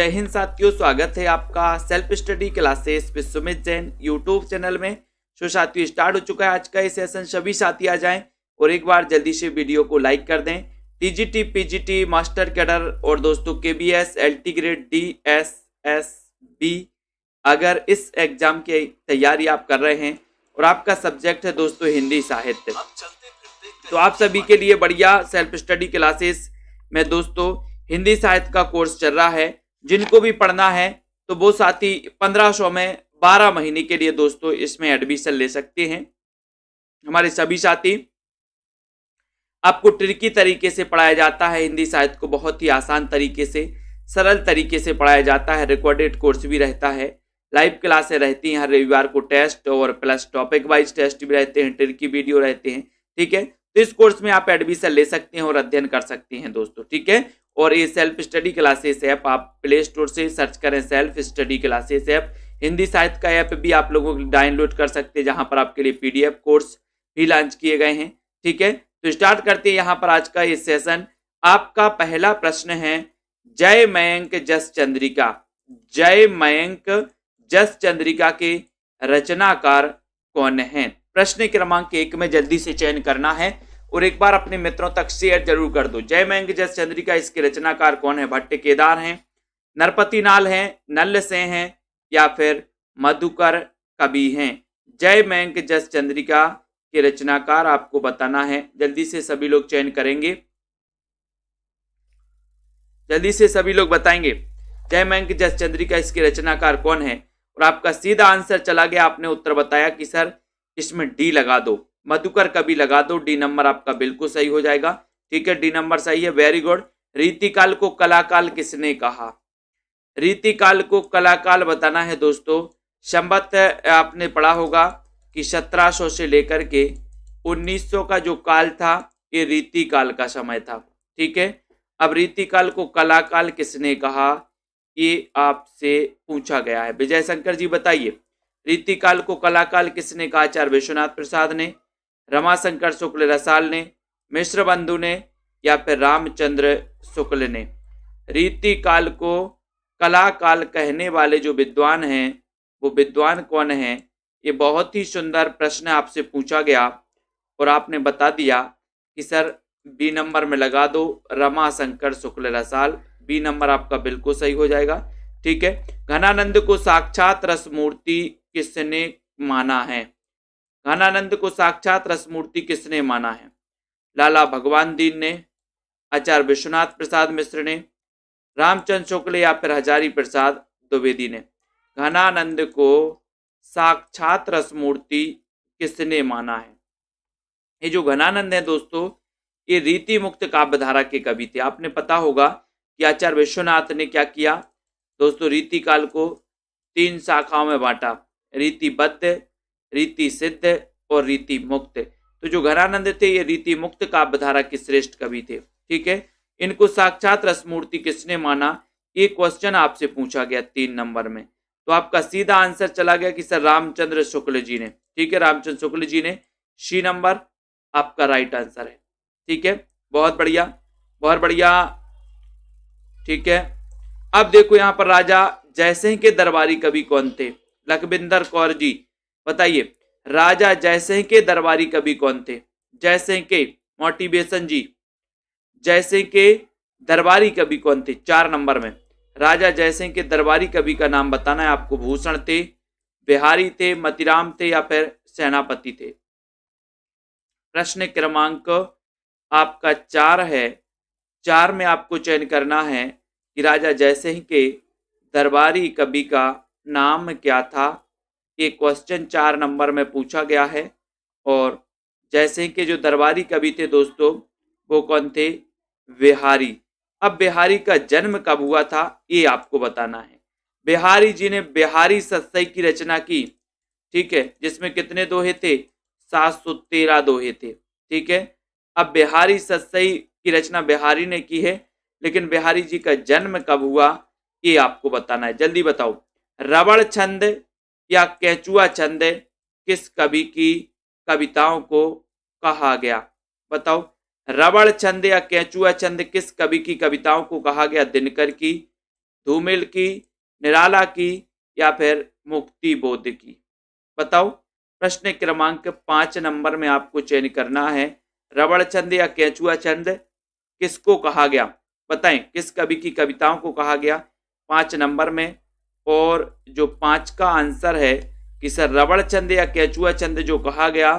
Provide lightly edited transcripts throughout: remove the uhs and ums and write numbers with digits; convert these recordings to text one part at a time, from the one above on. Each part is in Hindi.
जय हिंद साथियों, स्वागत है आपका self study classes with Sumit Jain YouTube channel में। सो साथियों, स्टार्ट हो चुका है आज का ये सेशन। सभी साथी आ जाएं और एक बार जल्दी से वीडियो को लाइक कर दें। टीजीटी, पीजीटी, मास्टर कैडर और दोस्तों केबीएस, एलटी ग्रेड, डीएसएसबी, अगर इस एग्जाम की तैयारी आप कर रहे हैं और आपका सब्जेक्ट है दोस्तों हिंदी साहित्य, तो आप सभी के लिए बढ़िया सेल्फ स्टडी क्लासेस में दोस्तों हिंदी साहित्य का कोर्स चल रहा है। जिनको भी पढ़ना है तो वो साथी 1500 में 12 महीने के लिए दोस्तों इसमें एडमिशन ले सकते हैं। हमारे सभी साथी, आपको ट्रिकी तरीके से पढ़ाया जाता है हिंदी साहित्य को, बहुत ही आसान तरीके से, सरल तरीके से पढ़ाया जाता है। रिकॉर्डेड कोर्स भी रहता है, लाइव क्लासें रहती हैं, हर रविवार को टेस्ट और प्लस टॉपिक वाइज टेस्ट भी रहते हैं, ट्रिकी वीडियो रहते हैं। ठीक है, तो इस कोर्स में आप एडमिशन ले सकते हैं और अध्ययन कर सकते हैं दोस्तों। ठीक है, और ये सेल्फ स्टडी क्लासेस ऐप आप प्ले स्टोर से सर्च करें, self study classes app. Hindi साहित्य का ऐप भी आप लोगों को डाउनलोड कर सकते हैं, जहां पर आपके लिए पीडीएफ कोर्स भी लॉन्च किए गए हैं। ठीक है, तो स्टार्ट करते हैं यहाँ पर आज का ये सेशन। आपका पहला प्रश्न है, जय मयंक जस चंद्रिका, जय मयंक जस चंद्रिका के रचनाकार कौन है? प्रश्न क्रमांक 1 में जल्दी से चयन करना है और एक बार अपने मित्रों तक शेयर जरूर कर दो। जय मयंक जस चंद्रिका, इसके रचनाकार कौन है? भट्ट केदार हैं, नरपति नाल हैं, नल्ल सेन हैं या फिर मधुकर कवि हैं? जय मयंक जस चंद्रिका के रचनाकार आपको बताना है। जल्दी से सभी लोग चयन करेंगे, जल्दी से सभी लोग बताएंगे जय मयंक जस चंद्रिका इसके रचनाकार कौन है। और आपका सीधा आंसर चला गया, आपने उत्तर बताया कि सर इसमें डी लगा दो, मधुकर कवि लगा दो। डी नंबर आपका बिल्कुल सही हो जाएगा। ठीक है, डी नंबर सही है, वेरी गुड। रीतिकाल को कलाकाल किसने कहा? रीतिकाल को कलाकाल बताना है दोस्तों। संवत आपने पढ़ा होगा कि 1700 से लेकर के 1900 का जो काल था ये रीतिकाल का समय था। ठीक है, अब रीतिकाल को कलाकाल किसने कहा, ये आपसे पूछा गया है। विजय शंकर जी बताइए, रीतिकाल को कलाकाल किसने कहा? आचार्य विश्वनाथ प्रसाद ने, रमाशंकर शुक्ल रसाल ने, मिश्र बंधु ने या फिर रामचंद्र शुक्ल ने? रीतिकाल को कलाकाल कहने वाले जो विद्वान हैं वो विद्वान कौन हैं? ये बहुत ही सुंदर प्रश्न आपसे पूछा गया और आपने बता दिया कि सर बी नंबर में लगा दो, रमाशंकर शुक्ल रसाल। बी नंबर आपका बिल्कुल सही हो जाएगा। ठीक है, घनानंद को साक्षात रसमूर्ति किसने माना है? घनानंद को साक्षात रसमूर्ति किसने माना है? लाला भगवान दीन ने, आचार्य विश्वनाथ प्रसाद मिश्र ने, रामचंद्र शुक्ल या फिर हजारी प्रसाद द्विवेदी ने? घनानंद को साक्षात रसमूर्ति किसने माना है? ये जो घनानंद है दोस्तों, ये रीति मुक्त काव्यधारा के कवि थे। आपने पता होगा कि आचार्य विश्वनाथ ने क्या किया दोस्तों, रीति काल को 3 शाखाओं में बांटा, रीतिबद्ध, रीति सिद्ध और रीति मुक्त। तो जो घनानंद थे ये रीति मुक्त काव्यधारा के श्रेष्ठ कवि थे। ठीक है, इनको साक्षात रसमूर्ति किसने माना, ये क्वेश्चन आपसे पूछा गया 3 नंबर में। तो आपका सीधा आंसर चला गया कि सर रामचंद्र शुक्ल जी ने। ठीक है, रामचंद्र शुक्ल जी ने, सी नंबर आपका राइट आंसर है। ठीक है, बहुत बढ़िया, बहुत बढ़िया। ठीक है, अब देखो यहाँ पर राजा जयसिंह के दरबारी कवि कौन थे? लखविंदर कौर जी बताइए, राजा जयसिंह के दरबारी कवि कौन थे? जयसिंह के, मोटिवेशन जी, जयसिंह के दरबारी कवि कौन थे? 4 नंबर में राजा जयसिंह के दरबारी कवि का नाम बताना है आपको। भूषण थे, बिहारी थे, मतीराम थे या फिर सेनापति थे? प्रश्न क्रमांक आपका 4 है। 4 में आपको चयन करना है कि राजा जयसिंह के दरबारी कवि का नाम क्या था। ये क्वेश्चन 4 नंबर में पूछा गया है। और जयसिंह के जो दरबारी कवि थे दोस्तों वो कौन थे? बिहारी। अब बिहारी का जन्म कब हुआ था ये आपको बताना है। बिहारी जी ने बिहारी सत्सई की रचना की। ठीक है, जिसमें कितने दोहे थे? 713 दोहे थे। ठीक है, अब बिहारी सत्सई की रचना बिहारी ने की है, लेकिन बिहारी जी का जन्म कब हुआ ये आपको बताना है। जल्दी बताओ, रबड़ छंद या केचुआ छंद किस कवि की कविताओं को कहा गया? बताओ, रबड़ छंद या केचुआ छंद किस कवि की कविताओं को कहा गया? दिनकर की, धूमिल की, निराला की या फिर मुक्ति बोध की? बताओ। प्रश्न क्रमांक 5 नंबर में आपको चयन करना है। रबड़ छंद या केंचुआ छंद किसको कहा गया? बताएं, किस कवि की कविताओं को कहा गया 5 नंबर में? और जो 5 का आंसर है कि सर रबड़ छंद या केंचुआ छंद जो कहा गया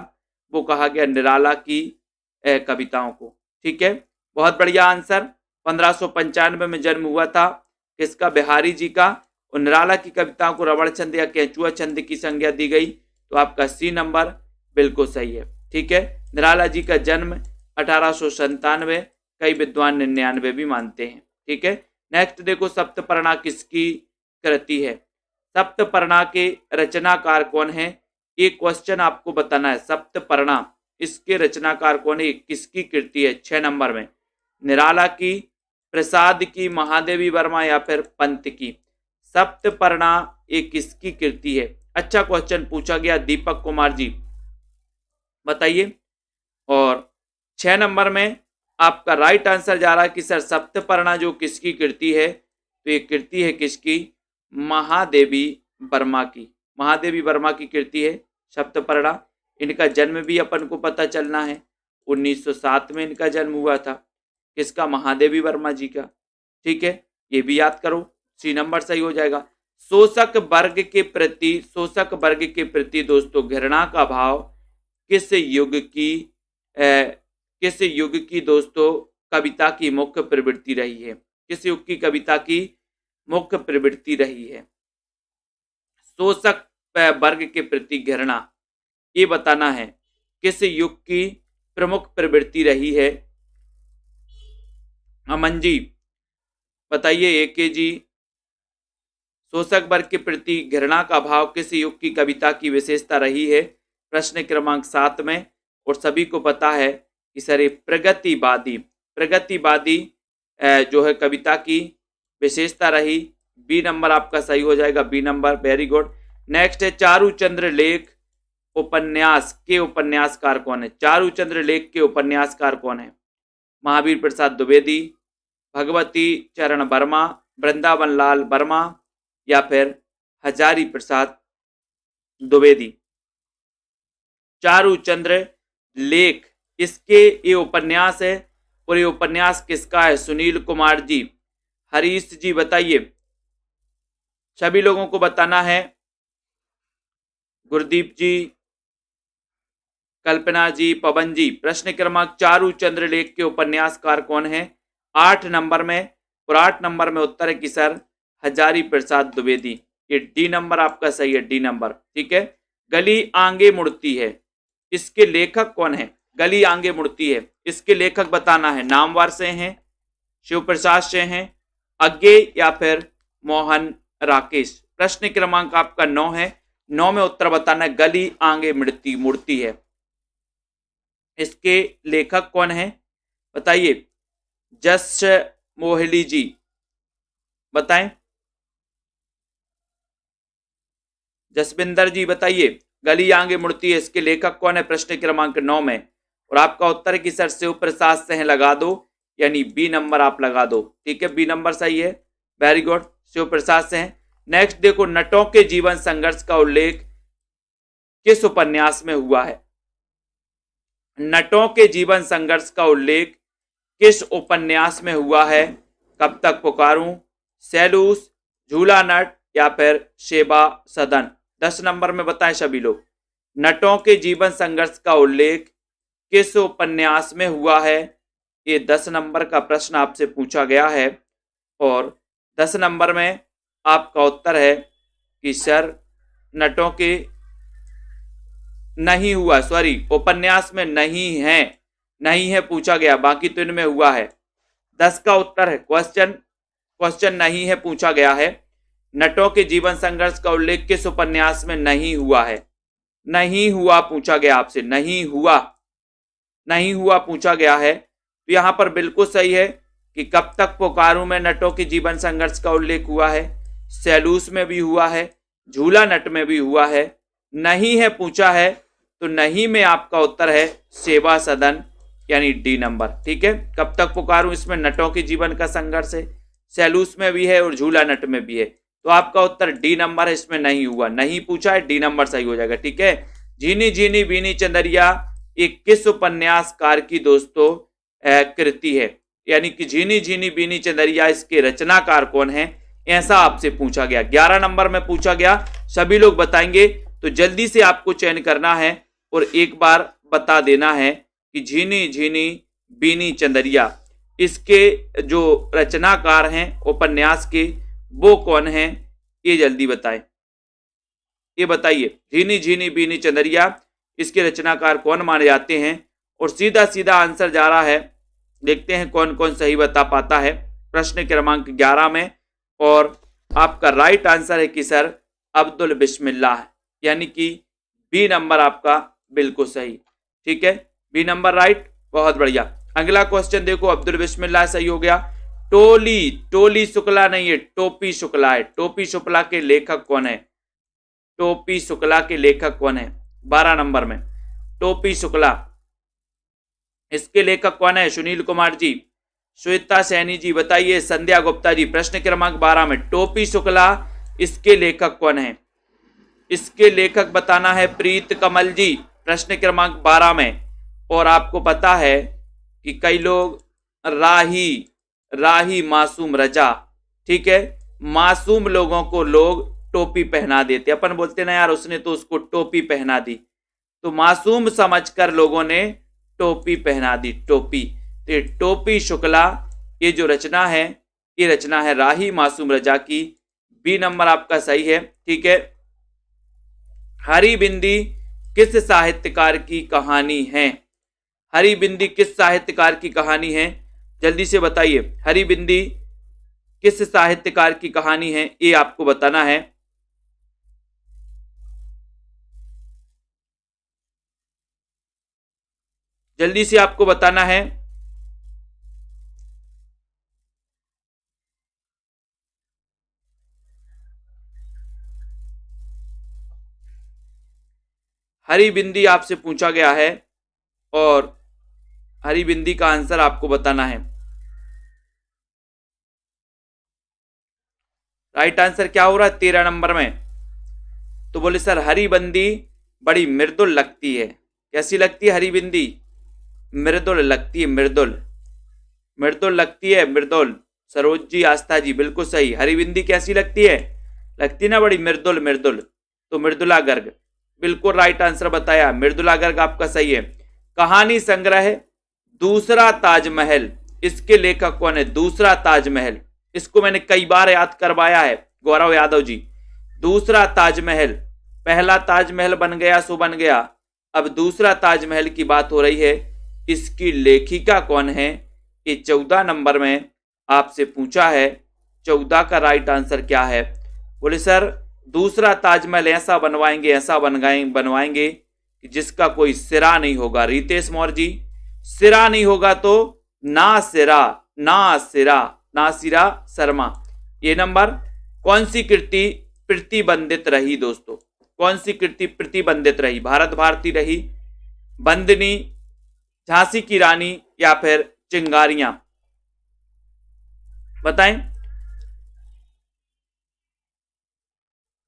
वो कहा गया निराला की कविताओं को। ठीक है, बहुत बढ़िया आंसर। 1595 में जन्म हुआ था किसका? बिहारी जी का। और निराला की कविताओं को रबड़ छंद या केंचुआ छंद की संज्ञा दी गई, तो आपका सी नंबर बिल्कुल सही है। ठीक है, निराला जी का जन्म 1897, कई विद्वान 99 भी मानते हैं। ठीक है, नेक्स्ट देखो, सप्तपर्णा किसकी कृति है? सप्तपर्णा के रचनाकार कौन है? ये क्वेश्चन आपको बताना है। सप्तपर्णा, इसके रचनाकार कौन है, किसकी कृति है? 6 नंबर में निराला की, प्रसाद की, महादेवी वर्मा या फिर पंत की? सप्तपर्णा ये किसकी कृति है? अच्छा क्वेश्चन पूछा गया, दीपक कुमार जी बताइए। और 6 नंबर में आपका राइट आंसर जा रहा है कि सर सप्तपर्णा जो किसकी कृति है, तो ये कृति है किसकी? महादेवी वर्मा की। महादेवी वर्मा की कृति है सप्तपर्णा। इनका जन्म भी अपन को पता चलना है, 1907 में इनका जन्म हुआ था। किसका? महादेवी वर्मा जी का। ठीक है, ये भी याद करो, सी नंबर सही हो जाएगा। शोषक वर्ग के प्रति दोस्तों घृणा का भाव किस युग की दोस्तों कविता की मुख्य प्रवृत्ति रही है? किस युग की कविता की मुख्य प्रवृत्ति रही है? शोषक वर्ग के प्रति घृणा, ये बताना है किस युग की प्रमुख प्रवृत्ति रही है? अमन जी बताइए, एके जी। शोषक वर्ग के प्रति घृणा का भाव किस युग की कविता की विशेषता रही है? प्रश्न क्रमांक 7 में। और सभी को पता है कि सर ये प्रगतिवादी जो है कविता की विशेषता रही। बी नंबर आपका सही हो जाएगा, B number, very good. Next है चारुचंद्र लेख उपन्यास के उपन्यासकार कौन है? चारुचंद्र लेख के उपन्यासकार कौन है? महावीर प्रसाद द्विवेदी, भगवती चरण वर्मा, वृंदावन लाल वर्मा या फिर हजारी प्रसाद द्विवेदी? चारुचंद्र लेख, इसके ये उपन्यास है। और ये उपन्यास किसका है? सुनील कुमार जी। हरीश जी बताइए, सभी लोगों को बताना है। गुरदीप जी, कल्पना जी, पवन जी, प्रश्न क्रमांक चारुचंद्र लेख के उपन्यासकार कौन है? 8 नंबर में। और 8 नंबर में उत्तर है कि सर हजारी प्रसाद द्विवेदी। ये डी नंबर आपका सही है, डी नंबर। ठीक है, गली आगे मुड़ती है, इसके लेखक कौन है? गली आगे मुड़ती है, इसके लेखक बताना है। नामवर से हैं, शिव प्रसाद से हैं, अज्ञे या फिर मोहन राकेश? प्रश्न क्रमांक आपका 9 है, 9 में उत्तर बताना है। गली आगे मुड़ती है, इसके लेखक कौन है? बताइए। जस मोहली जी बताएं। जसविंदर जी बताइए, गली आगे मुड़ती है, इसके लेखक कौन है? प्रश्न क्रमांक 9 में। और आपका उत्तर है कि सर शिव प्रसाद सिंह लगा दो, यानी बी नंबर आप लगा दो। ठीक है, बी नंबर सही है, very good, Shiv Prasad Singh. Next देखो, नटों के जीवन संघर्ष का उल्लेख किस उपन्यास में हुआ है? नटों के जीवन संघर्ष का उल्लेख किस उपन्यास में हुआ है? कब तक पुकारूं, सैलूस, झूला नट या फिर सेवा सदन? 10 नंबर में बताएं सभी लोग। नटों के जीवन संघर्ष का उल्लेख किस उपन्यास में हुआ है? ये 10 नंबर का प्रश्न आपसे पूछा गया है। और 10 नंबर में आपका उत्तर है कि सर नटों के नहीं हुआ, सॉरी उपन्यास में नहीं है पूछा गया, बाकी तो इनमें हुआ है। 10 का उत्तर है, क्वेश्चन नहीं है पूछा गया है। नटों के जीवन संघर्ष का उल्लेख किस उपन्यास में नहीं हुआ है? नहीं हुआ पूछा गया आपसे, नहीं हुआ पूछा गया है। तो यहां पर बिल्कुल सही है कि कब तक पुकारूं में नटों के जीवन संघर्ष का उल्लेख हुआ है, सैलूस में भी हुआ है, झूला नट में भी हुआ है। नहीं है पूछा है तो नहीं में आपका उत्तर है सेवा सदन, यानी डी नंबर। ठीक है, कब तक पुकारूं, इसमें नटों के जीवन का संघर्ष है, सैलूस में भी है और झूला नट में भी है। तो आपका उत्तर डी नंबर है, इसमें नहीं हुआ, नहीं पूछा है, डी नंबर सही हो जाएगा। ठीक है, झीनी झीनी बीनी चंदरिया एक किस उपन्यासकार की दोस्तों कृति है? यानी कि झीनी झीनी बीनी चंदरिया, इसके रचनाकार कौन है, ऐसा आपसे पूछा गया। 11 नंबर में पूछा गया, सभी लोग बताएंगे। तो जल्दी से आपको चयन करना है और एक बार बता देना है कि झीनी झीनी बीनी चंदरिया, इसके जो रचनाकार हैं उपन्यास के, वो कौन है, ये जल्दी बताएं। ये बताइए, झीनी झीनी बीनी चंदरिया, इसके रचनाकार कौन माने जाते हैं? और सीधा सीधा आंसर जा रहा है, देखते हैं कौन कौन सही बता पाता है प्रश्न क्रमांक 11 में। और आपका राइट आंसर है कि सर अब्दुल बिस्मिल्लाह, यानी कि बी नंबर आपका बिल्कुल सही। ठीक है, बी नंबर राइट, बहुत बढ़िया। अगला क्वेश्चन देखो, अब्दुल बिस्मिल्लाह सही हो गया। टोली, टोली शुक्ला नहीं है, टोपी शुक्ला है। टोपी शुक्ला के लेखक कौन है? टोपी शुक्ला के लेखक कौन है? 12 नंबर में टोपी शुक्ला, इसके लेखक कौन है? सुनील कुमार जी, श्वेता सैनी जी, बताइए। संध्या गुप्ता जी, प्रश्न क्रमांक 12 में टोपी शुक्ला, इसके लेखक कौन है? इसके लेखक बताना है प्रीत कमल जी, प्रश्न क्रमांक 12 में। और आपको पता है कि कई लोग राही मासूम रजा, ठीक है, मासूम लोगों को लोग टोपी पहना देते, अपन बोलते ना यार उसने तो उसको टोपी पहना दी, तो मासूम समझकर लोगों ने टोपी पहना दी, टोपी। तो टोपी शुक्ला, ये जो रचना है, ये रचना है राही मासूम रजा की। बी नंबर आपका सही है। ठीक है, हरी बिंदी किस साहित्यकार की कहानी है? हरी बिंदी किस साहित्यकार की कहानी है? जल्दी से बताइए, हरी बिंदी किस साहित्यकार की कहानी है, ये आपको बताना है। जल्दी से आपको बताना है। हरी बिंदी आपसे पूछा गया है और हरी बिंदी का आंसर आपको बताना है। राइट आंसर क्या हो रहा है 13 नंबर में? तो बोले सर हरी बंदी बड़ी मृदुल लगती है। कैसी लगती है हरी बिंदी? मृदुल लगती है, मृदुल, मृदुल लगती है, मृदुल। सरोज जी, आस्था जी, बिल्कुल सही। हरी बिंदी कैसी लगती है? लगती ना बड़ी मृदुल, मृदुल। तो मृदुला गर्ग, बिल्कुल राइट आंसर बताया, मृदुला गर्ग आपका सही है। कहानी संग्रह दूसरा ताजमहल, इसके लेखक कौन है? दूसरा ताजमहल, इसको मैंने कई बार याद करवाया है, गौरव यादव जी। दूसरा ताजमहल, पहला ताजमहल बन गया सो बन गया, अब दूसरा ताजमहल की बात हो रही है। इसकी लेखिका कौन है? ये 14 नंबर में आपसे पूछा है। 14 का राइट आंसर क्या है? बोले सर दूसरा ताजमहल ऐसा बनवाएंगे, ऐसा बनवाएंगे कि जिसका कोई सिरा नहीं होगा। रितेश मौर्य जी, सिरा नहीं होगा तो ना सिरा, ना सिरा, नासिरा शर्मा। ये नंबर कौन सी कृति प्रतिबंधित रही दोस्तों? कौन सी कृति प्रतिबंधित रही? भारत भारती रही, बंदनी, झांसी की रानी या फिर चिंगारियां? बताएं।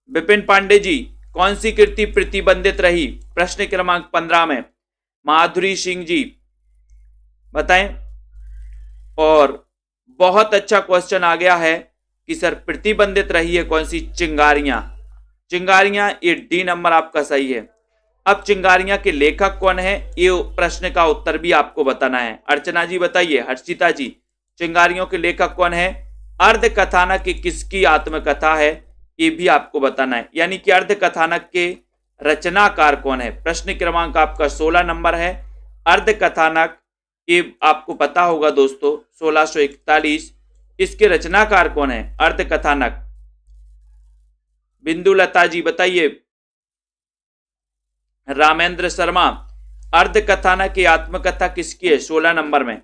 विपिन पांडे जी, कौन सी कृति प्रतिबंधित रही प्रश्न क्रमांक 15 में? माधुरी सिंह जी, बताएं। और बहुत अच्छा क्वेश्चन आ गया है कि सर प्रतिबंधित रही है कौन सी? चिंगारियां। चिंगारियां, ये डी नंबर आपका सही है। अब चिंगारियां के लेखक कौन है, ये प्रश्न का उत्तर भी आपको बताना है। अर्चना जी बताइए, हर्षिता जी, चिंगारियों के लेखक कौन है? अर्ध कथानक की किसकी आत्मकथा है, ये भी आपको बताना है। यानी कि अर्ध कथानक के रचनाकार कौन है? प्रश्न क्रमांक आपका 16 नंबर है। अर्ध कथानक, ये आपको पता होगा दोस्तों, 1641, इसके रचनाकार कौन है? अर्ध कथानक। बिंदु लता जी बताइए। रामेंद्र शर्मा, अर्ध कथानक की आत्मकथा किसकी है? 16 नंबर में।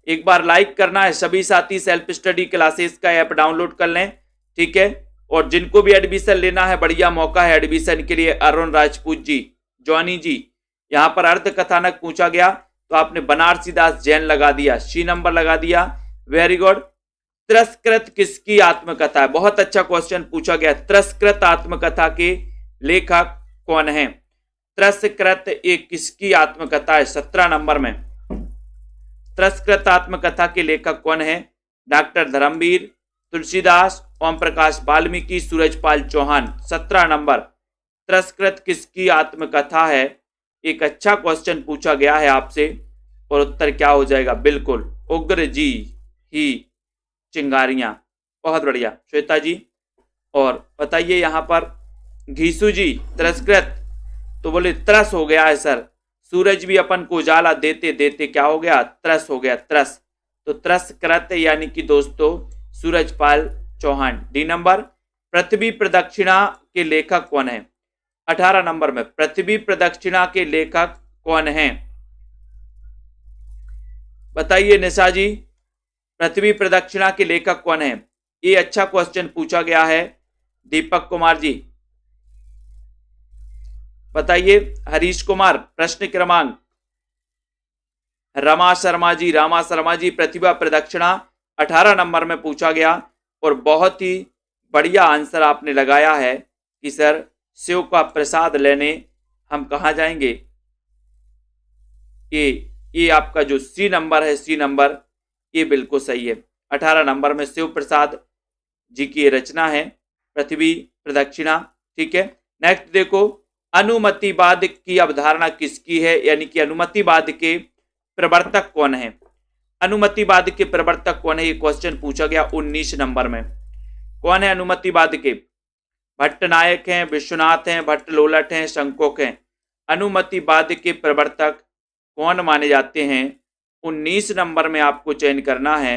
एक बार लाइक करना है, सभी साथी सेल्फ स्टडी क्लासेस का ऐप डाउनलोड कर लें, ठीक है। और जिनको भी एडमिशन लेना है, बढ़िया मौका है एडमिशन के लिए। अरुण राजपूत जी, जॉनी जी, यहाँ पर अर्ध कथानक पूछा गया तो आपने बनारसी दास जैन लगा दिया, सी नंबर लगा दिया, वेरी गुड। तिरस्कृत किसकी आत्मकथा है? बहुत अच्छा क्वेश्चन पूछा गया। तिरस्कृत आत्मकथा के लेखक कौन है? तिरस्कृत ये किसकी आत्मकथा है? 17 नंबर में तिरस्कृत आत्मकथा के लेखक कौन है? डॉक्टर धर्मवीर, तुलसीदास, ओम प्रकाश वाल्मीकि, सूरजपाल चौहान। 17 नंबर तिरस्कृत किसकी आत्मकथा है? एक अच्छा क्वेश्चन पूछा गया है आपसे और उत्तर क्या हो जाएगा? बिल्कुल उग्र जी ही चिंगारियां। बहुत बढ़िया श्वेता जी। और बताइए यहाँ पर घीसू जी तिरस्कृत, तो बोले त्रस हो गया है सर। सूरज भी अपन को उजाला देते देते क्या हो गया? त्रस हो गया, त्रस। तो तिरस्कृत यानी कि दोस्तों सूरजपाल चौहान। डी नंबर पृथ्वी प्रदक्षिणा के लेखक कौन है? 18 नंबर में पृथ्वी प्रदक्षिणा के लेखक कौन है? बताइए निशा जी, पृथ्वी प्रदक्षिणा के लेखक कौन है? ये अच्छा क्वेश्चन पूछा गया है। दीपक कुमार जी बताइए। हरीश कुमार प्रश्न क्रमांक। रमा शर्मा जी प्रतिभा प्रदक्षिणा 18 नंबर में पूछा गया और बहुत ही बढ़िया आंसर आपने लगाया है कि सर शिव का प्रसाद लेने हम कहाँ जाएंगे? ये आपका जो सी नंबर है, सी नंबर, ये बिल्कुल सही है। 18 नंबर में शिव प्रसाद जी की रचना है पृथ्वी प्रदक्षिणा। ठीक है, नेक्स्ट देखो, अनुमतिवाद की अवधारणा किसकी है? यानी कि अनुमतिवाद के प्रवर्तक कौन है? अनुमतिवाद के प्रवर्तक कौन है? ये क्वेश्चन पूछा गया 19 नंबर में। कौन है अनुमतिवाद के? भट्टनायक हैं, विश्वनाथ हैं, भट्टलोलट हैं, शंकोक हैं। अनुमतिवाद के प्रवर्तक कौन माने जाते हैं? 19 नंबर में आपको चयन करना है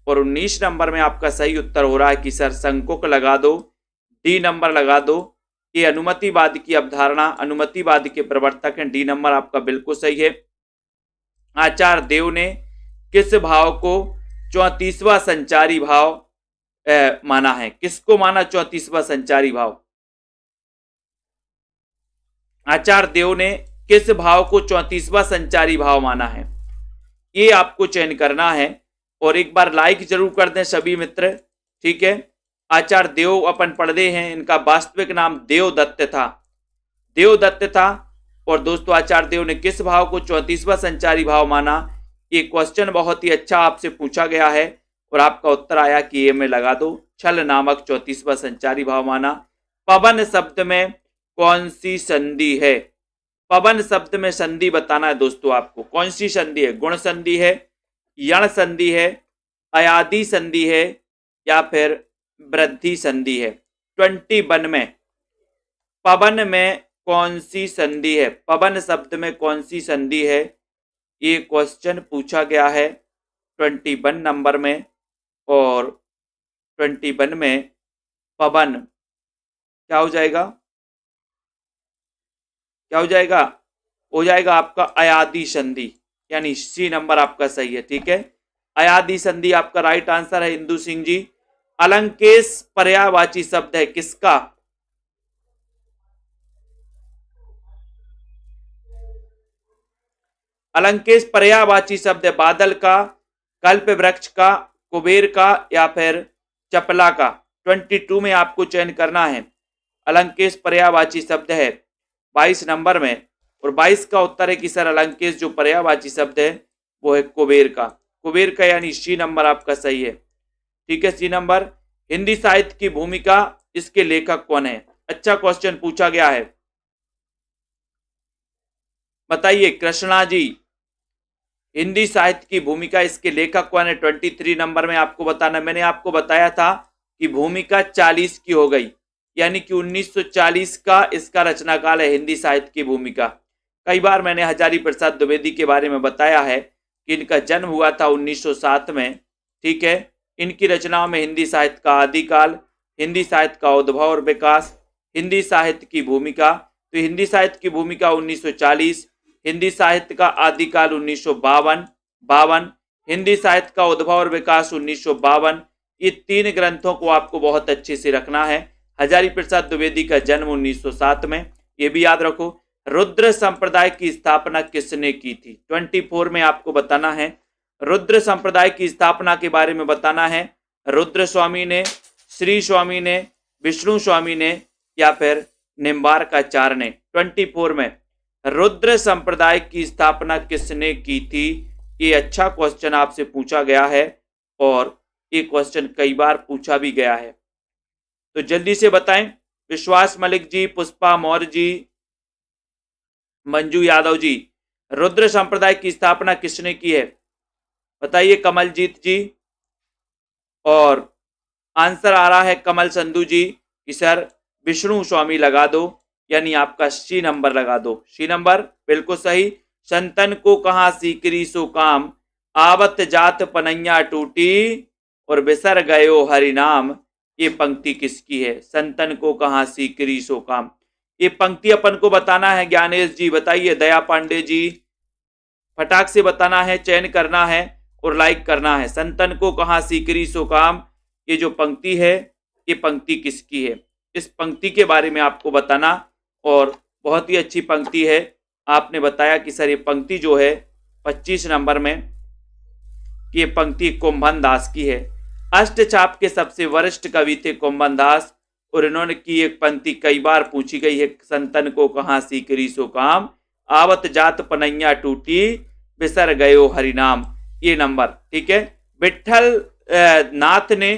और 19 नंबर में आपका सही उत्तर हो रहा है कि सर शंकोक लगा दो, डी नंबर लगा दो। ये अनुमतिवाद की अवधारणा, अनुमतिवाद के प्रवर्तक हैं। डी नंबर आपका बिल्कुल सही है। आचार्य देव ने किस भाव को 34वां संचारी भाव माना है? किसको माना 34वां संचारी भाव? आचार्य देव ने किस भाव को 34वां संचारी भाव माना है? ये आपको चयन करना है और एक बार लाइक जरूर कर दें सभी मित्र। ठीक है, आचार्य देव अपन पढ़ते हैं, इनका वास्तविक नाम देवदत्त था, देवदत्त था। और दोस्तों आचार्य देव ने किस भाव को 34वां संचारी भाव माना? ये क्वेश्चन बहुत ही अच्छा आपसे पूछा गया है और आपका उत्तर आया कि ये में लगा दो, छल नामक 34वां संचारी भाव माना। पवन शब्द में कौन सी संधि है? पवन शब्द में संधि बताना है दोस्तों आपको। कौन सी संधि है? गुण संधि है, यण संधि है, अयादि संधि है या फिर वृद्धि संधि है? 21 में पवन में कौन सी संधि है? पवन शब्द में कौन सी संधि है? ये क्वेश्चन पूछा गया है 21 नंबर में। और 21 में पवन क्या हो जाएगा? क्या हो जाएगा? हो जाएगा आपका अयादि संधि, यानी सी नंबर आपका सही है। ठीक है, अयादि संधि आपका राइट आंसर है। इंदु सिंह जी, अलंकेश पर्यायवाची शब्द है किसका? अलंकेश पर्यायवाची शब्द है बादल का, कल्प वृक्ष का, कुबेर का या फिर चपला का? 22 में आपको चयन करना है। अलंकेश पर्यायवाची शब्द है 22 नंबर में और 22 का उत्तर है कि सर अलंकेश जो पर्यायवाची शब्द है वो है कुबेर का। कुबेर का यानी सी नंबर आपका सही है। ठीक है, सी नंबर। हिंदी साहित्य की भूमिका, इसके लेखक कौन है? अच्छा क्वेश्चन पूछा गया है, बताइए कृष्णा जी। हिंदी साहित्य की भूमिका, इसके लेखक कौन है? 23 नंबर में आपको बताना। मैंने आपको बताया था कि भूमिका 40 की हो गई, यानी कि 1940 का इसका रचनाकाल है हिंदी साहित्य की भूमिका। कई बार मैंने हजारी प्रसाद द्विवेदी के बारे में बताया है कि इनका जन्म हुआ था 1907 में। ठीक है, इनकी रचनाओं में हिंदी साहित्य का आदिकाल, हिंदी साहित्य का उद्भव और विकास, हिंदी साहित्य की भूमिका। तो हिंदी साहित्य की भूमिका 1940, हिंदी साहित्य का आदिकाल 1952, हिंदी साहित्य का उद्भव और विकास 1952। ये 3 ग्रंथों को आपको बहुत अच्छे से रखना है। हजारी प्रसाद द्विवेदी का जन्म 1907 में, ये भी याद रखो। रुद्र संप्रदाय की स्थापना किसने की थी? 24 में आपको बताना है। रुद्र संप्रदाय की स्थापना के बारे में बताना है रुद्र स्वामी ने, श्री स्वामी ने, विष्णु स्वामी ने या फिर निम्बार्काचार्य ने। 24 में रुद्र संप्रदाय की स्थापना किसने की थी? ये अच्छा क्वेश्चन आपसे पूछा गया है और ये क्वेश्चन कई बार पूछा भी गया है, तो जल्दी से बताएं। विश्वास मलिक जी, पुष्पा मौर्य जी, मंजू यादव जी, रुद्र संप्रदाय की स्थापना किसने की है? बताइए कमलजीत जी। और आंसर आ रहा है कमल संधू जी कि सर विष्णु स्वामी लगा दो, यानी आपका सी नंबर लगा दो। सी नंबर बिल्कुल सही। संतन को कहा सीकरी सो काम, आवत जात पनैया टूटी और बिसर गयो हरि नाम। ये पंक्ति किसकी है? संतन को कहा सीकरी सो काम। ये पंक्ति अपन को बताना है। ज्ञानेश जी बताइए, दया पांडे जी फटाक से बताना है, चयन करना है और लाइक करना है। संतन को कहा सीकरी सो काम, ये जो पंक्ति है ये पंक्ति किसकी है? इस पंक्ति के बारे में आपको बताना, और बहुत ही अच्छी पंक्ति है। आपने बताया कि सर ये पंक्ति जो है 25 नंबर में कि ये पंक्ति कुंभन दास की है। अष्टचाप के सबसे वरिष्ठ कवि थे कुंभन दास, और इन्होंने की एक पंक्ति कई बार पूछी गई है, संतन को कहा सीकरी सो काम, आवत जात पनैया टूटी बिसर गयो हरिनाम। ये नंबर ठीक है। विठल नाथ ने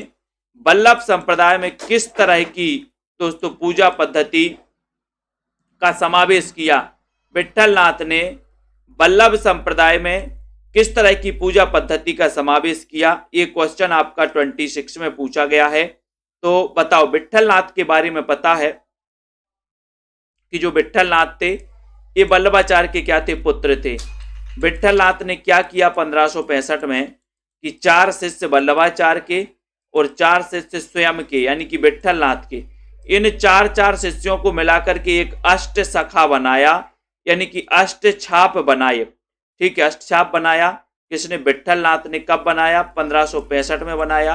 वल्लभ संप्रदाय में किस तरह की दोस्तों पूजा पद्धति का समावेश किया? विठल नाथ ने वल्लभ संप्रदाय में किस तरह की पूजा पद्धति का समावेश किया? ये क्वेश्चन आपका 26 में पूछा गया है। तो बताओ, विठल नाथ के बारे में पता है कि जो विठल नाथ थे ये वल्लभाचार्य के क्या थे? पुत्र थे। विठल नाथ ने क्या किया 1565 में कि 4 शिष्य वल्लभाचार्य के और 4 शिष्य स्वयं के, यानी कि विठल नाथ के, इन 4 शिष्यों को मिलाकर के एक अष्ट सखा बनाया, यानी कि अष्ट छाप बनाए। ठीक है, अष्ट छाप बनाया। किसने? विठल नाथ ने। कब बनाया? 1565 में बनाया।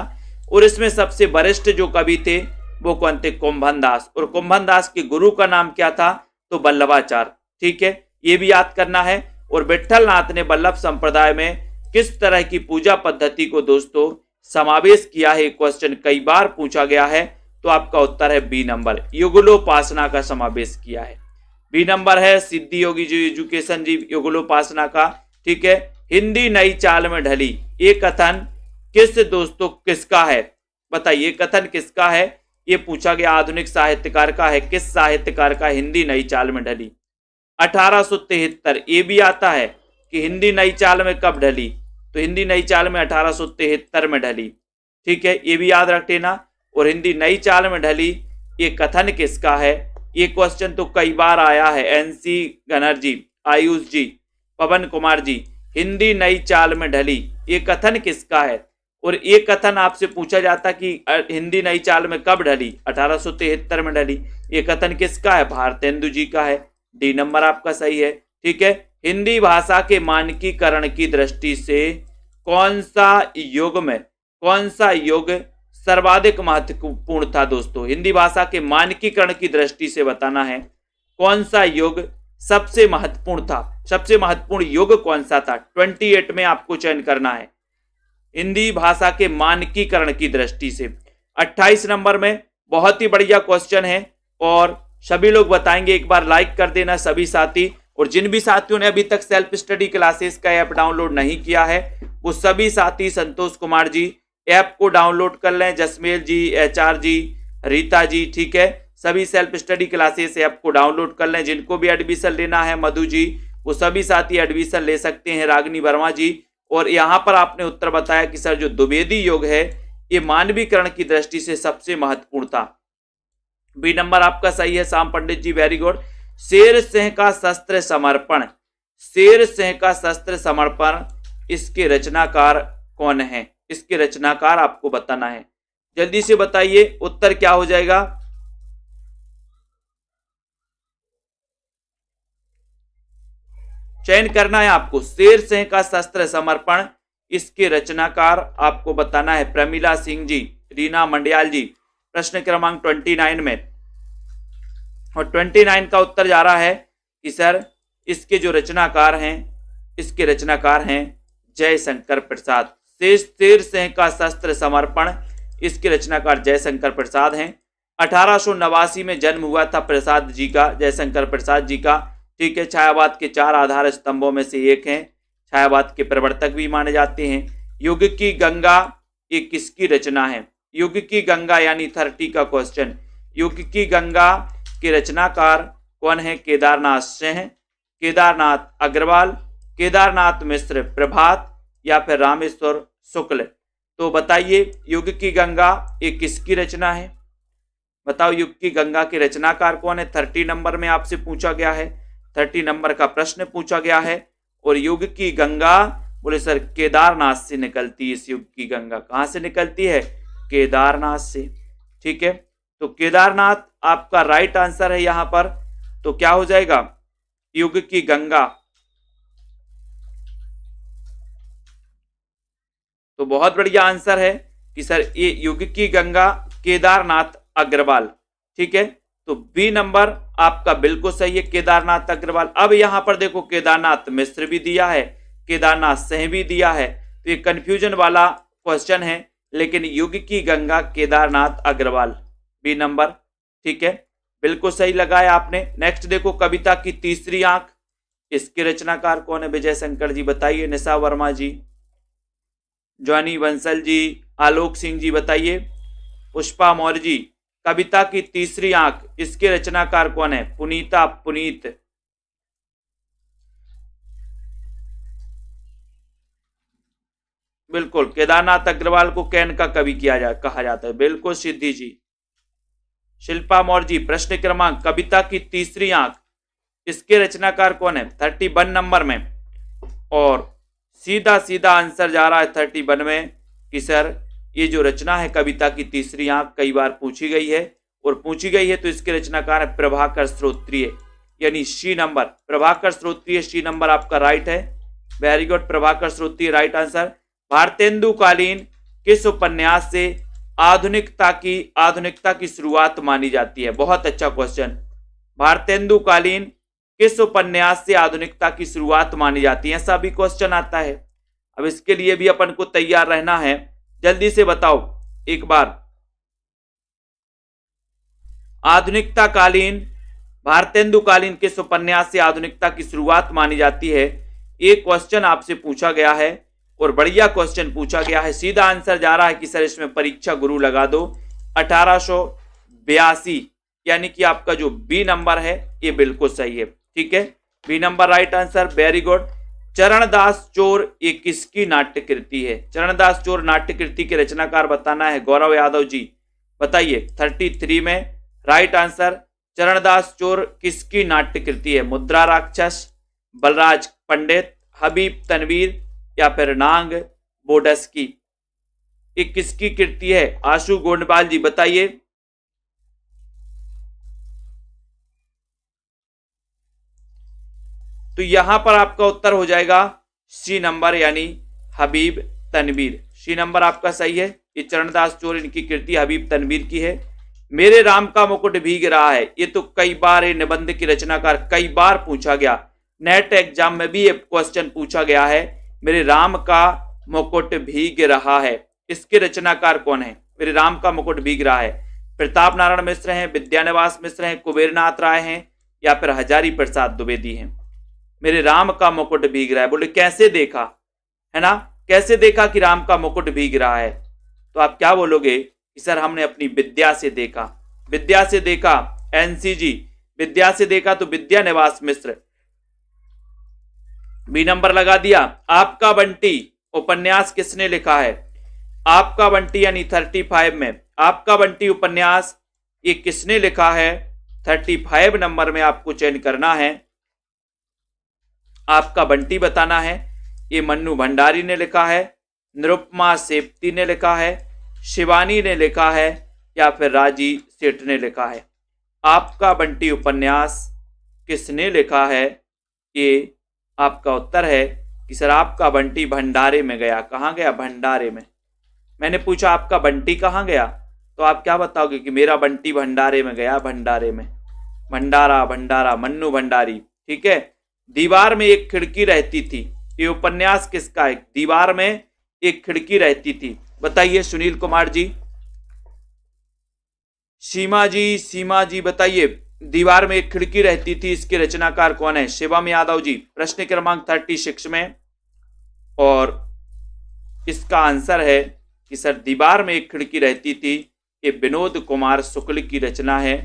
और इसमें सबसे वरिष्ठ जो कवि थे वो कौन थे? कुंभन दास। और कुंभन दास के गुरु का नाम क्या था? तो वल्लभाचार्य। ठीक है, ये भी याद करना है। और विठल नाथ ने वल्लभ संप्रदाय में किस तरह की पूजा पद्धति को दोस्तों समावेश किया है? क्वेश्चन कई बार पूछा गया है। तो आपका उत्तर है बी नंबर, युगलोपासना का समावेश किया है। बी नंबर है सिद्धि योगी जी एजुकेशन जी, युगलोपासना का। ठीक है। हिंदी नई चाल में ढली, ये कथन किस दोस्तों किसका है? बताइए कथन किसका है? ये पूछा गया, आधुनिक साहित्यकार का है। किस साहित्यकार का? हिंदी नई चाल में ढली 1873। ये भी आता है कि हिंदी नई चाल में कब ढली? तो हिंदी नई चाल में 1873 में ढली। ठीक है, ये भी याद रख लेना। और हिंदी नई चाल में ढली ये कथन किसका है? ये क्वेश्चन तो कई बार आया है। एनसी गनर जी, आयुष जी, पवन कुमार जी, हिंदी नई चाल में ढली ये कथन किसका है? और ये कथन आपसे पूछा जाता कि हिंदी नई चाल में कब ढली? 1873 में ढली। ये कथन किसका है? भारतेंदु जी का है। डी नंबर आपका सही है। ठीक है। हिंदी भाषा के मानकीकरण की दृष्टि से कौन सा युग सर्वाधिक महत्वपूर्ण था? दोस्तों हिंदी भाषा के मानकीकरण की दृष्टि से बताना है कौन सा युग सबसे महत्वपूर्ण था। सबसे महत्वपूर्ण युग कौन सा था? 28 में आपको चयन करना है हिंदी भाषा के मानकीकरण की दृष्टि से। 28 नंबर में बहुत ही बढ़िया क्वेश्चन है और सभी लोग बताएंगे। एक बार लाइक कर देना सभी साथी। और जिन भी साथियों ने अभी तक सेल्फ स्टडी क्लासेस का ऐप डाउनलोड नहीं किया है वो सभी साथी संतोष कुमार जी ऐप को डाउनलोड कर लें। जसमेल जी, एचआर जी, रीता जी, ठीक है, सभी सेल्फ स्टडी क्लासेस ऐप को डाउनलोड कर लें। जिनको भी एडमिशन लेना है, मधु जी, वो सभी साथी एडमिशन ले सकते हैं। रागिनी वर्मा जी। और यहाँ पर आपने उत्तर बताया कि सर जो द्विवेदी योग है ये मानवीकरण की दृष्टि से सबसे महत्वपूर्ण था। बी नंबर आपका सही है श्याम पंडित जी, वेरी गुड। शेर सिंह का शस्त्र समर्पण, शेर सिंह का शस्त्र समर्पण, इसके रचनाकार कौन है? इसके रचनाकार आपको बताना है। जल्दी से बताइए उत्तर क्या हो जाएगा? चयन करना है आपको। शेर सिंह का शस्त्र समर्पण, इसके रचनाकार आपको बताना है। प्रमिला सिंह जी, रीना मंडियाल जी, प्रश्न क्रमांक 29 में। और 29 का उत्तर जा रहा है कि सर इसके जो रचनाकार हैं, इसके रचनाकार हैं जयशंकर प्रसाद। शेर सिंह का शस्त्र समर्पण, इसके रचनाकार जयशंकर प्रसाद हैं। 1889 में जन्म हुआ था प्रसाद जी का, जयशंकर प्रसाद जी का। ठीक है, छायावाद के 4 आधार स्तंभों में से एक हैं, छायावाद के प्रवर्तक भी माने जाते हैं। युग की गंगा ये किसकी रचना है? युग की गंगा यानी 30 का क्वेश्चन। युग की गंगा के रचनाकार कौन है? केदारनाथ से हैं, केदारनाथ अग्रवाल, केदारनाथ मिश्र प्रभात या फिर रामेश्वर शुक्ल। तो बताइए युग की गंगा ये किसकी रचना है? बताओ युग की गंगा के रचनाकार कौन है? 30 नंबर में आपसे पूछा गया है, 30 नंबर का प्रश्न पूछा गया है। और युग की गंगा बोले सर केदारनाथ से निकलती है। इस युग की गंगा कहां से निकलती है? केदारनाथ से। ठीक है, तो केदारनाथ आपका राइट आंसर है यहां पर। तो क्या हो जाएगा? युग की गंगा। तो बहुत बढ़िया आंसर है कि सर ये युग की गंगा केदारनाथ अग्रवाल। ठीक है, तो बी नंबर आपका बिल्कुल सही है, केदारनाथ अग्रवाल। अब यहां पर देखो केदारनाथ मिश्र भी दिया है, केदारनाथ सिंह भी दिया है, तो ये कंफ्यूजन वाला क्वेश्चन है। लेकिन युग की गंगा केदारनाथ अग्रवाल, बी नंबर। ठीक है, बिल्कुल सही लगाया आपने। नेक्स्ट देखो कविता की तीसरी आंख, इसके रचनाकार कौन है? विजय शंकर जी बताइए, निशा वर्मा जी, जॉनी बंसल जी, आलोक सिंह जी बताइए, पुष्पा मौर्य जी। कविता की तीसरी आंख इसके रचनाकार कौन है? पुनीता पुनीत। बिल्कुल, केदारनाथ अग्रवाल को कैन का कवि कहा जाता है। बिल्कुल सिद्धि जी। शिल्पा मौर्य जी प्रश्न क्रमांक कविता की तीसरी आंख इसके रचनाकार कौन है? 31 नंबर में। और सीधा सीधा आंसर जा रहा है 31 में कि सर ये जो रचना है कविता की तीसरी आंख कई बार पूछी गई है, और पूछी गई है तो इसके रचनाकार है प्रभाकर श्रोत्रिय, यानी सी number. Prabhakar Shrotriya, C number आपका राइट है। Very good, Prabhakar Shrotriya right answer. भारतेंदुकालीन किस उपन्यास से आधुनिकता की शुरुआत मानी जाती है? बहुत अच्छा क्वेश्चन। भारतेंदुकालीन किस उपन्यास से आधुनिकता की शुरुआत मानी जाती है? ऐसा भी क्वेश्चन आता है। अब इसके लिए भी अपन को तैयार रहना है। जल्दी से बताओ एक बार, आधुनिकता कालीन भारतेंदुकालीन किस उपन्यास से आधुनिकता की शुरुआत मानी जाती है? एक क्वेश्चन आपसे पूछा गया है और बढ़िया क्वेश्चन पूछा गया है। सीधा आंसर जा रहा है कि सर इसमें परीक्षा गुरु लगा दो, 1882, यानी कि आपका जो बी नंबर है ये बिल्कुल सही है। ठीक है, B number right answer. Very good. Charandas Chor ये किसकी नाट्य कृति है? चरणदास चोर नाट्य कृति के रचनाकार बताना है, गौरव यादव जी बताइए। 33 में राइट आंसर। चरणदास चोर किसकी नाट्य कृति है? मुद्रा राक्षस, बलराज पंडित, हबीब तनवीर या फिर नांग बोडस की? ये किसकी कृति है? आशु गोंडवाल जी बताइए। तो यहां पर आपका उत्तर हो जाएगा सी नंबर, यानी हबीब तनवीर। सी नंबर आपका सही है। ये चरणदास चोर इनकी कृति हबीब तनवीर की है। मेरे राम का मुकुट भीग रहा है, ये तो कई बार ये निबंध की रचनाकार कई बार पूछा गया। नेट एग्जाम में भी ये क्वेश्चन पूछा गया है, मेरे राम का मुकुट भीग रहा है, इसके रचनाकार कौन है? मेरे राम का मुकुट भीग रहा है प्रताप नारायण मिश्र हैं, विद्यानिवास मिश्र हैं, कुबेरनाथ राय हैं या फिर हजारी प्रसाद द्विवेदी हैं? मेरे राम का मुकुट भीग रहा है, बोले कैसे देखा, है ना, कैसे देखा कि राम का मुकुट भीग रहा है? तो आप क्या बोलोगे कि सर हमने अपनी विद्या से देखा। विद्या से देखा, एनसी जी विद्या से देखा, तो विद्यानिवास मिश्र, बी नंबर लगा दिया। आपका बंटी उपन्यास किसने लिखा है? आपका बंटी यानी 35 में आपका बंटी उपन्यास ये किसने लिखा है? 35 नंबर में आपको चयन करना है, आपका बंटी बताना है। ये मन्नू भंडारी ने लिखा है, निरुपमा सेप्ती ने लिखा है, शिवानी ने लिखा है या फिर राजी सेठ ने लिखा है? आपका बंटी उपन्यास किसने लिखा है? ये आपका उत्तर है कि सर आपका बंटी भंडारे में गया। कहाँ गया? भंडारे में। मैंने पूछा आपका बंटी कहाँ गया, तो आप क्या बताओगे कि मेरा बंटी भंडारे में गया। भंडारे में, भंडारा भंडारा, मन्नू भंडारी। ठीक है। दीवार में एक खिड़की रहती थी, ये उपन्यास किसका है? दीवार में एक खिड़की रहती थी, बताइए सुनील कुमार जी। सीमा जी बताइए, दीवार में एक खिड़की रहती थी, इसके रचनाकार कौन है? शिवम यादव जी, प्रश्न क्रमांक 36 में, और इसका आंसर है कि सर दीवार में एक खिड़की रहती थी, ये विनोद कुमार शुक्ल की रचना है।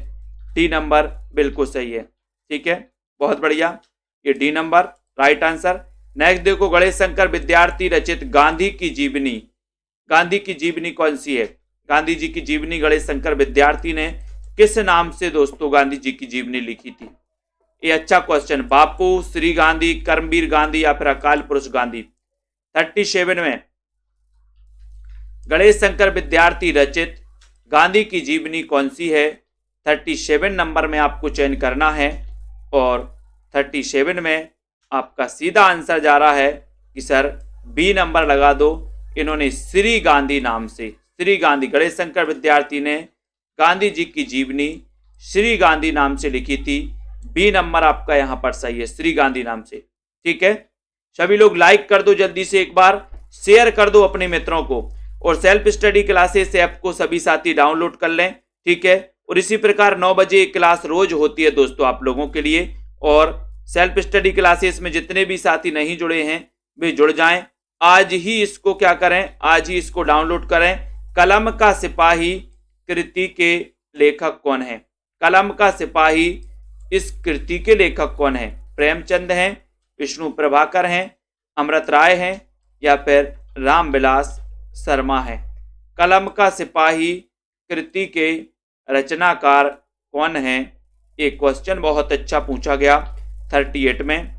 डी नंबर बिल्कुल सही है। ठीक है, बहुत बढ़िया, ये D number right answer. Next देखो, गणेश शंकर विद्यार्थी रचित गांधी की जीवनी, गांधी की जीवनी कौन सी है? गांधी जी की जीवनी गणेश शंकर विद्यार्थी ने किस नाम से दोस्तों गांधी जी की जीवनी लिखी थी? ये अच्छा क्वेश्चन, बापू, श्री गांधी, कर्मवीर गांधी या फिर अकाल पुरुष गांधी। 37 में गणेश शंकर विद्यार्थी रचित गांधी की जीवनी कौन सी है? 37 नंबर में आपको चयन करना है, और 37 में आपका सीधा आंसर जा रहा है कि सर बी नंबर लगा दो। इन्होंने श्री गांधी नाम से, श्री गांधी, गणेश शंकर विद्यार्थी ने गांधी जी की जीवनी श्री गांधी नाम से लिखी थी। बी नंबर आपका यहां पर सही है, श्री गांधी नाम से। ठीक है, सभी लोग लाइक कर दो जल्दी से, एक बार शेयर कर दो अपने मित्रों को, और सेल्फ स्टडी क्लासेस ऐप को सभी साथी डाउनलोड कर लें। ठीक है, और इसी प्रकार 9 बजे क्लास रोज होती है दोस्तों आप लोगों के लिए, और सेल्फ स्टडी क्लासेस में जितने भी साथी नहीं जुड़े हैं वे जुड़ जाएं। आज ही इसको क्या करें, आज ही इसको डाउनलोड करें। कलम का सिपाही कृति के लेखक कौन है? कलम का सिपाही इस कृति के लेखक कौन है? प्रेमचंद हैं, विष्णु प्रभाकर हैं, अमृत राय हैं, या फिर रामविलास शर्मा है? कलम का सिपाही कृति के रचनाकार कौन है? एक क्वेश्चन बहुत अच्छा पूछा गया 38 में।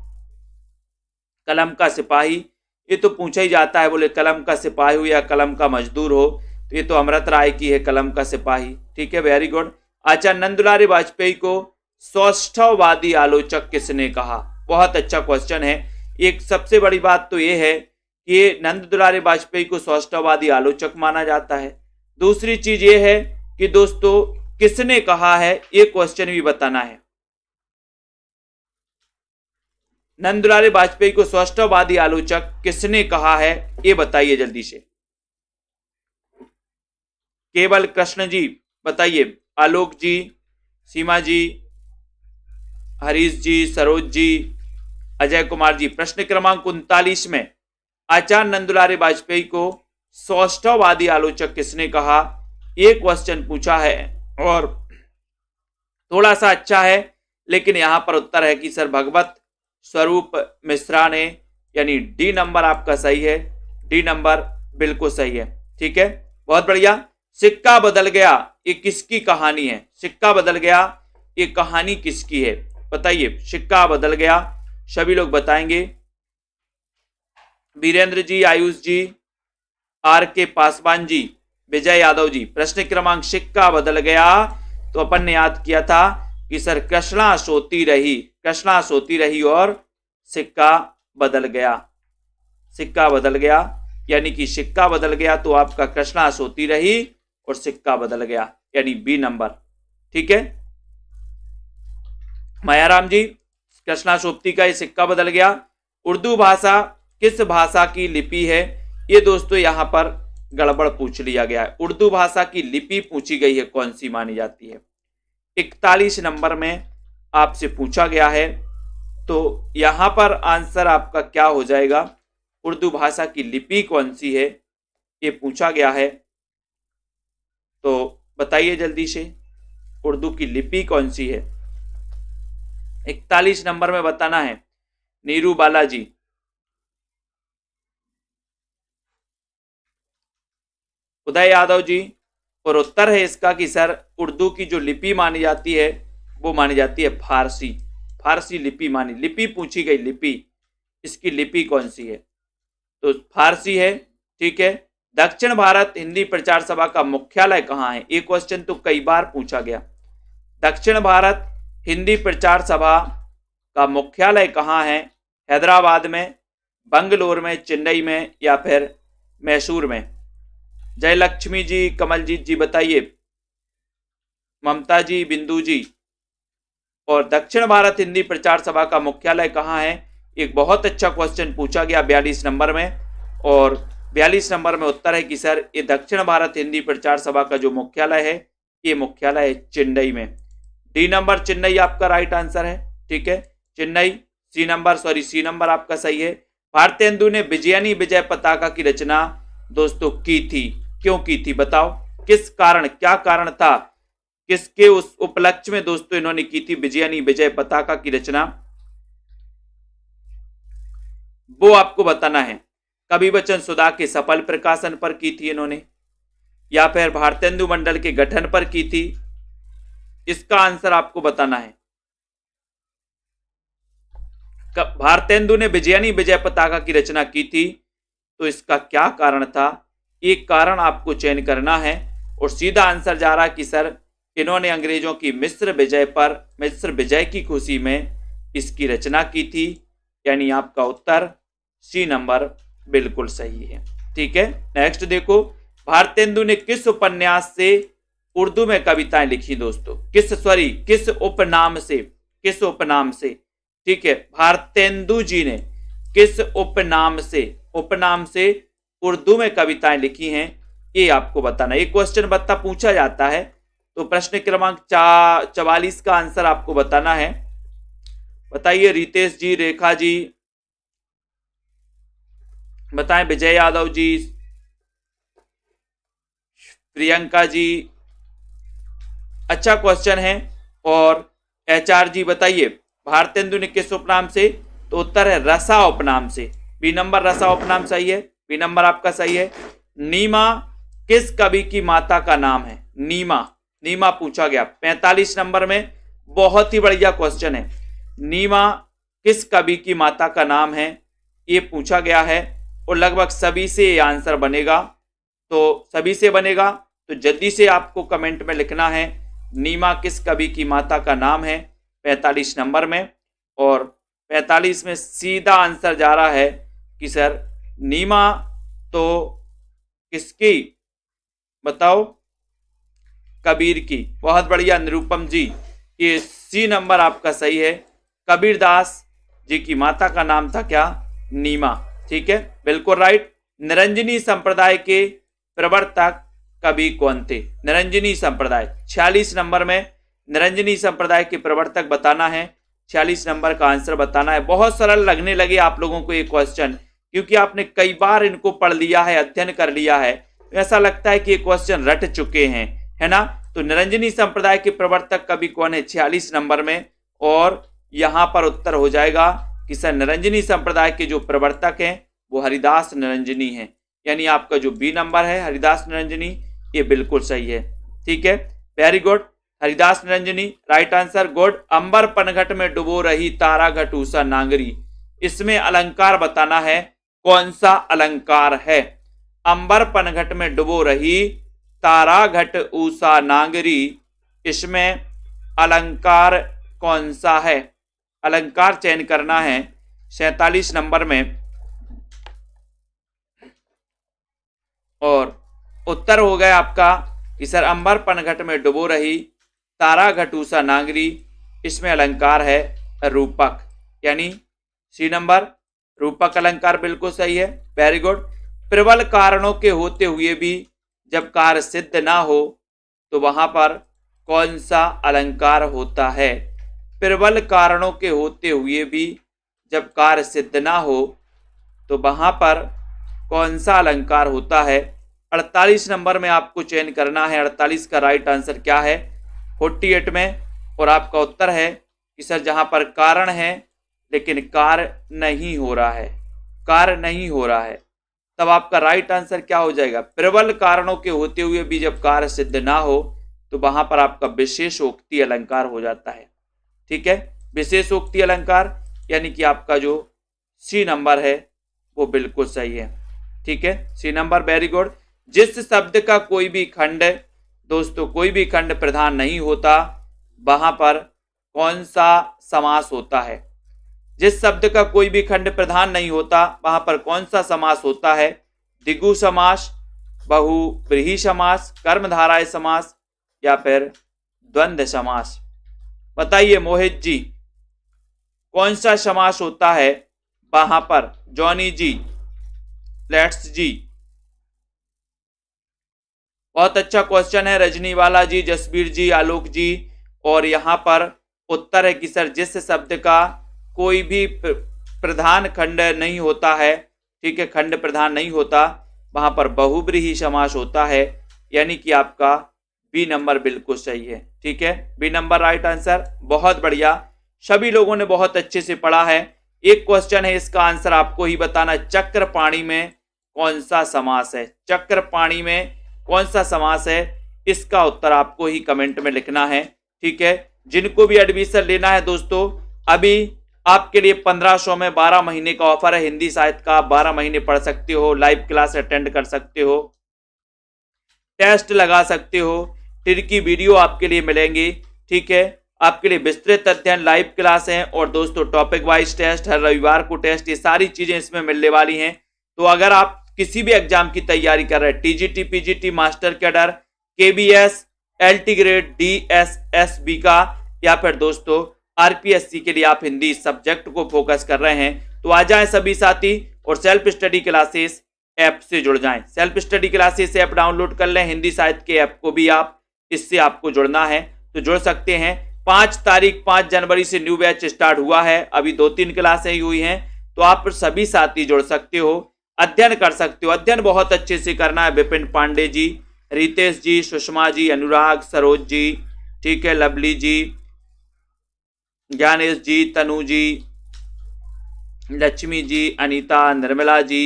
कलम का सिपाही, ये तो पूछा ही जाता है, बोले कलम का सिपाही हो या कलम का मजदूर हो, तो ये तो अमृत राय की है कलम का सिपाही। ठीक है, वेरी गुड। आचार्य नंदुलारी वाजपेयी को सौष्ठववादी आलोचक किसने कहा? बहुत अच्छा क्वेश्चन है। एक सबसे बड़ी बात तो ये है कि ये नंद दुलारी वाजपेयी को सौष्ठववादी आलोचक माना जाता है। दूसरी चीज ये है कि दोस्तों किसने कहा है, ये क्वेश्चन भी बताना है। नंद दुलारी वाजपेयी को सौष्ठववादी आलोचक किसने कहा है, ये बताइए जल्दी से। केवल कृष्ण जी बताइए, आलोक जी, सीमा जी, हरीश जी, सरोज जी, अजय कुमार जी। प्रश्न क्रमांक 39 में आचार्य नंदुलारी वाजपेयी को सौष्ठववादी आलोचक किसने कहा, ये क्वेश्चन पूछा है, और थोड़ा सा अच्छा है, लेकिन यहां पर उत्तर है कि सर भगवत स्वरूप मिश्रा ने, यानी डी नंबर आपका सही है, डी नंबर बिल्कुल सही है। ठीक है, बहुत बढ़िया। सिक्का बदल गया, ये किसकी कहानी है? सिक्का बदल गया, ये कहानी किसकी है बताइए। सिक्का बदल गया, सभी लोग बताएंगे। वीरेंद्र जी, आयुष जी, आर के पासवान जी, विजय यादव जी। प्रश्न क्रमांक सिक्का बदल गया, तो अपन ने याद किया था कि सर कृष्णा सोती रही, कृष्णा सोती रही और सिक्का बदल गया, सिक्का बदल गया, यानी कि सिक्का बदल गया तो आपका कृष्णा सोती रही और सिक्का बदल गया, यानी बी नंबर। ठीक है, मायाराम जी, कृष्णा सोपती का ये सिक्का बदल गया। उर्दू भाषा किस भाषा की लिपि है, ये दोस्तों यहां पर गड़बड़ पूछ लिया गया है। उर्दू भाषा की लिपि पूछी गई है, कौन सी मानी जाती है? 41 नंबर में आपसे पूछा गया है, तो यहां पर आंसर आपका क्या हो जाएगा? उर्दू भाषा की लिपि कौन सी है, ये पूछा गया है, तो बताइए जल्दी से, उर्दू की लिपि कौन सी है? 41 नंबर में बताना है। नीरू बालाजी, उदय यादव जी, और उत्तर है इसका कि सर उर्दू की जो लिपि मानी जाती है वो मानी जाती है फारसी, फारसी लिपि मानी, लिपि पूछी गई, लिपि, इसकी लिपि कौन सी है? तो फारसी है। ठीक है, दक्षिण भारत हिंदी प्रचार सभा का मुख्यालय कहाँ है? ये क्वेश्चन तो कई बार पूछा गया। दक्षिण भारत हिंदी प्रचार सभा का मुख्यालय कहाँ है? हैदराबाद में, बंगलोर में, चेन्नई में, या फिर मैसूर में? जयलक्ष्मी जी, कमलजीत जी बताइए, ममता जी, बिंदु जी। और दक्षिण भारत हिंदी प्रचार सभा का मुख्यालय कहाँ है? एक बहुत अच्छा क्वेश्चन पूछा गया 42 नंबर में, और 42 नंबर में उत्तर है कि सर ये दक्षिण भारत हिंदी प्रचार सभा का जो मुख्यालय है ये मुख्यालय है चेन्नई में। डी नंबर चेन्नई आपका राइट आंसर है। ठीक है, चेन्नई। सी नंबर आपका सही है। भारतेंदु ने विजयनी विजय पताका की रचना दोस्तों की थी, क्यों की थी बताओ, किस कारण, क्या कारण था, किसके उस उपलक्ष्य में दोस्तों इन्होंने की थी विजयनी विजय पताका की रचना, वो आपको बताना है। कवि वचन सुधा के सफल प्रकाशन पर की थी इन्होंने, या फिर भारतेंदु मंडल के गठन पर की थी, इसका आंसर आपको बताना है। भारतेंदु ने विजयनी विजय पताका की रचना की थी, तो इसका क्या कारण था, एक कारण आपको चयन करना है। और सीधा आंसर जा रहा कि सर इन्होंने अंग्रेजों की मिस्र विजय की खुशी में इसकी रचना की थी, यानी आपका उत्तर सी नंबर बिल्कुल सही है। ठीक है, नेक्स्ट देखो, भारतेंदु ने किस उपन्यास से उर्दू में कविताएं लिखी दोस्तों, किस उपनाम से। ठीक है, भारतेंदु जी ने किस उपनाम से उर्दू में कविताएं लिखी हैं, ये आपको बताना। एक क्वेश्चन पूछा जाता है, तो प्रश्न क्रमांक 44 का आंसर आपको बताना है। बताइए रितेश जी, रेखा जी बताएं, विजय यादव जी, प्रियंका जी, अच्छा क्वेश्चन है। और एचआर जी बताइए भारतेंदु ने किस उपनाम से, तो उत्तर है रसा उपनाम से। बी नंबर रसा उपनाम सही है, बी नंबर आपका सही है। नीमा किस कवि की माता का नाम है, नीमा पूछा गया 45 नंबर में, बहुत ही बढ़िया क्वेश्चन है। नीमा किस कवि की माता का नाम है, ये पूछा गया है, और लगभग सभी से ये आंसर बनेगा, तो जल्दी से आपको कमेंट में लिखना है नीमा किस कवि की माता का नाम है 45 नंबर में। और 45 में सीधा आंसर जा रहा है कि सर नीमा तो किसकी, बताओ, कबीर की। बहुत बढ़िया निरुपम जी, ये सी नंबर आपका सही है। कबीरदास जी की माता का नाम था क्या, नीमा। ठीक है, बिल्कुल राइट। निरंजनी संप्रदाय के प्रवर्तक कवि कौन थे, निरंजनी संप्रदाय 46 नंबर में, निरंजनी संप्रदाय के प्रवर्तक बताना है, 46 नंबर का आंसर बताना है। बहुत सरल लगने लगे आप लोगों को ये क्वेश्चन, क्योंकि आपने कई बार इनको पढ़ लिया है, अध्ययन कर लिया है, ऐसा लगता है कि ये क्वेश्चन रट चुके हैं, है ना। तो निरंजनी संप्रदाय के प्रवर्तक कवि कौन है 46 नंबर में, और यहां पर उत्तर हो जाएगा कि सर निरंजनी संप्रदाय के जो प्रवर्तक हैं वो हरिदास निरंजनी हैं, यानी आपका जो बी नंबर है हरिदास निरंजनी, ये बिल्कुल सही है। ठीक है, very good, Haridas Niranjani right answer, good. अंबर पनघट में डुबो रही तारा घट उषा नांगरी, इसमें अलंकार बताना है, कौन सा अलंकार है। अंबर पनघट में डुबो रही तारा घट उषा नांगरी, इसमें अलंकार कौन सा है, अलंकार चयन करना है 47 नंबर में। और उत्तर हो गया आपका कि सर अंबर पनघट में डुबो रही तारा घट उषा नांगरी, इसमें अलंकार है रूपक, यानी सी नंबर रूपक अलंकार बिल्कुल सही है, वेरी गुड। प्रबल कारणों के होते हुए भी जब कार्य सिद्ध ना हो तो वहां पर कौन सा अलंकार होता है, प्रबल कारणों के होते हुए भी जब कार्य सिद्ध ना हो तो वहां पर कौन सा अलंकार होता है। 48 नंबर में आपको चयन करना है, 48 का राइट आंसर क्या है 48 में, और आपका उत्तर है कि सर जहां पर कारण है लेकिन कार्य नहीं हो रहा है, तब आपका राइट आंसर क्या हो जाएगा, प्रबल कारणों के होते हुए भी जब कार्य सिद्ध ना हो तो वहां पर आपका विशेषोक्ति अलंकार हो जाता है। ठीक है, विशेषोक्ति अलंकार, यानी कि आपका जो सी नंबर है वो बिल्कुल सही है। ठीक है, सी नंबर वेरी गुड। जिस शब्द का कोई भी खंड दोस्तों, कोई भी खंड प्रधान नहीं होता वहां पर कौन सा समास होता है, जिस शब्द का कोई भी खंड प्रधान नहीं होता वहां पर कौन सा समास होता है, द्विगु समास, बहुव्रीहि समास, कर्मधारय समास, या फिर द्वंद्व समास। बताइए मोहित जी, कौन सा समास होता है वहां पर, जॉनी जी, लेट्स जी, बहुत अच्छा क्वेश्चन है रजनीवाला जी, जसबीर जी, आलोक जी। और यहाँ पर उत्तर है कि सर जिस शब्द का कोई भी प्रधान खंड नहीं होता है, ठीक है, खंड प्रधान नहीं होता, वहां पर बहुब्रीहि समास होता है, यानी कि आपका बी नंबर बिल्कुल सही है। ठीक है, बी नंबर राइट आंसर। बहुत बढ़िया, सभी लोगों ने बहुत अच्छे से पढ़ा है। एक क्वेश्चन है, इसका आंसर आपको ही बताना, चक्रपाणी में कौन सा समास है? चक्रपाणी में कौन सा समास है? इसका उत्तर आपको ही कमेंट में लिखना है। ठीक है, जिनको भी एडमिशन लेना है दोस्तों, अभी आपके लिए 1500 में 12 महीने का ऑफर है। हिंदी साहित्य का 12 महीने पढ़ सकते हो, लाइव क्लास अटेंड कर सकते हो, टेस्ट लगा सकते हो, की वीडियो आपके लिए मिलेंगी। ठीक है, आपके लिए विस्तृत अध्ययन, लाइव क्लास है और दोस्तों टॉपिक वाइज टेस्ट, हर रविवार को टेस्ट, ये सारी चीजें इसमें मिलने वाली हैं। तो अगर आप किसी भी एग्जाम की तैयारी कर रहे हैं, TGT, PGT, master cadre, KBS, LT grade, DSSB का, या फिर दोस्तों आरपीएससी के लिए आप हिंदी सब्जेक्ट को फोकस कर रहे हैं, तो आ जाएं सभी साथी और सेल्फ स्टडी क्लासेस ऐप से जुड़ जाएं। Self study classes app download कर लें, हिंदी साहित्य के ऐप को भी आप, इससे आपको जुड़ना है तो जुड़ सकते हैं। 5 जनवरी से न्यू बैच स्टार्ट हुआ है, अभी 2-3 क्लासें ही हुई हैं, तो आप सभी साथी जुड़ सकते हो, अध्ययन कर सकते हो। अध्ययन बहुत अच्छे से करना है। विपिन पांडे जी, रितेश जी, सुषमा जी, अनुराग, सरोज जी, ठीक है, लवली जी, ज्ञानेश जी, तनु जी, लक्ष्मी जी, अनीता, निर्मला जी,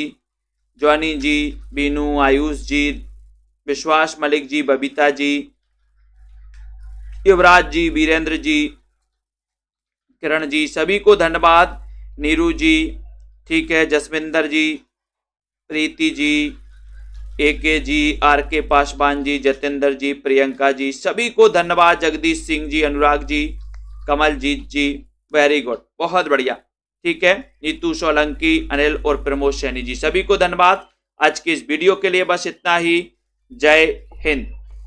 ज्वानी जी, बीनू, आयुष जी, विश्वास मलिक जी, बबीता जी, युवराज जी, वीरेंद्र जी, किरण जी, सभी को धन्यवाद। नीरू जी, ठीक है, जसविंदर जी, प्रीति जी, एके जी, आर के पासवान जी, जतेंद्र जी, प्रियंका जी, सभी को धन्यवाद। जगदीश सिंह जी, अनुराग जी, कमलजीत जी, वेरी गुड, बहुत बढ़िया। ठीक है, नीतू सोलंकी, अनिल और प्रमोद सैनी जी, सभी को धन्यवाद। आज की इस वीडियो के लिए बस इतना ही। जय हिंद।